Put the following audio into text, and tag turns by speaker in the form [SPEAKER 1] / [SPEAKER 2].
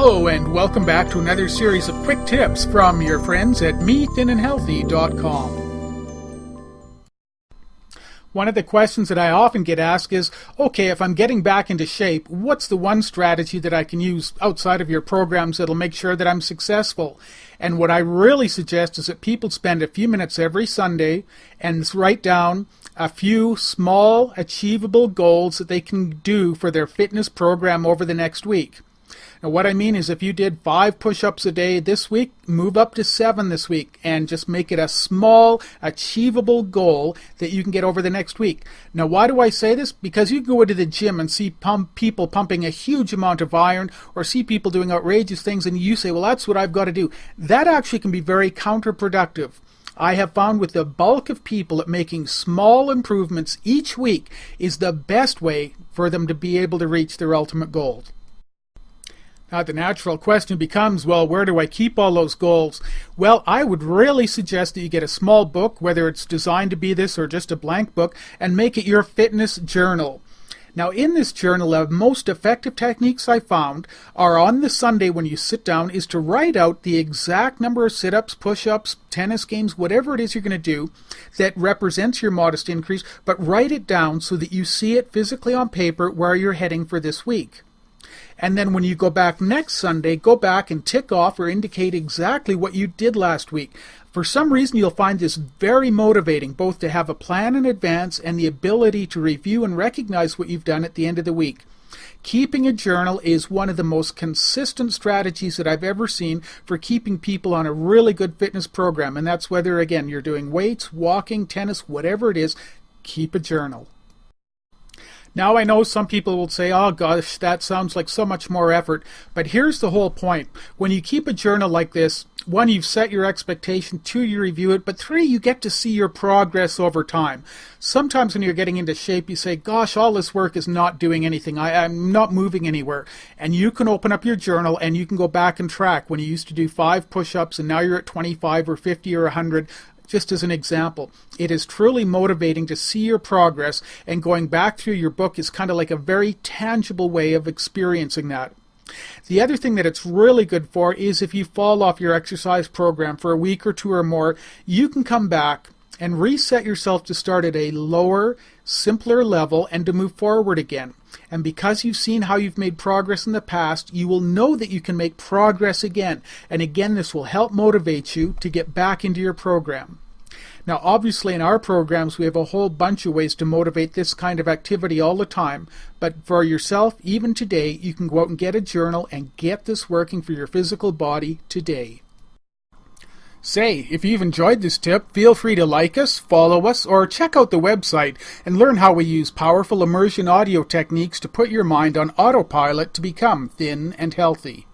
[SPEAKER 1] Hello and welcome back to another series of quick tips from your friends at mefitandhealthy.com. One of the questions that I often get asked is, okay, if I'm getting back into shape, what's the one strategy that I can use outside of your programs that'll make sure that I'm successful? And what I really suggest is that people spend a few minutes every Sunday and write down a few small, achievable goals that they can do for their fitness program over the next week. Now, what I mean is if you did 5 push-ups a day this week, move up to 7 this week and just make it a small, achievable goal that you can get over the next week. Now, why do I say this? Because you can go into the gym and see people pumping a huge amount of iron or see people doing outrageous things and you say, well, that's what I've got to do. That actually can be very counterproductive. I have found with the bulk of people that making small improvements each week is the best way for them to be able to reach their ultimate goal. Now, the natural question becomes, well, where do I keep all those goals? Well, I would really suggest that you get a small book, whether it's designed to be this or just a blank book, and make it your fitness journal. Now, in this journal, the most effective techniques I found are on the Sunday when you sit down is to write out the exact number of sit-ups, push-ups, tennis games, whatever it is you're going to do that represents your modest increase, but write it down so that you see it physically on paper where you're heading for this week. And then when you go back next Sunday, go back and tick off or indicate exactly what you did last week. For some reason, you'll find this very motivating, both to have a plan in advance and the ability to review and recognize what you've done at the end of the week. Keeping a journal is one of the most consistent strategies that I've ever seen for keeping people on a really good fitness program. And that's whether, again, you're doing weights, walking, tennis, whatever it is, keep a journal. Now, I know some people will say, oh gosh, that sounds like so much more effort. But here's the whole point. When you keep a journal like this, 1, you've set your expectation, 2, you review it, but 3, you get to see your progress over time. Sometimes when you're getting into shape, you say, gosh, all this work is not doing anything. I'm not moving anywhere. And you can open up your journal and you can go back and track when you used to do 5 push-ups and now you're at 25 or 50 or 100. Just as an example, it is truly motivating to see your progress, and going back through your book is kind of like a very tangible way of experiencing that. The other thing that it's really good for is if you fall off your exercise program for a week or 2 or more, you can come back and reset yourself to start at a lower, simpler level and to move forward again. And because you've seen how you've made progress in the past, you will know that you can make progress again. And again, this will help motivate you to get back into your program. Now, obviously, in our programs, we have a whole bunch of ways to motivate this kind of activity all the time. But for yourself, even today, you can go out and get a journal and get this working for your physical body today. Say, if you've enjoyed this tip, feel free to like us, follow us, or check out the website and learn how we use powerful immersion audio techniques to put your mind on autopilot to become thin and healthy.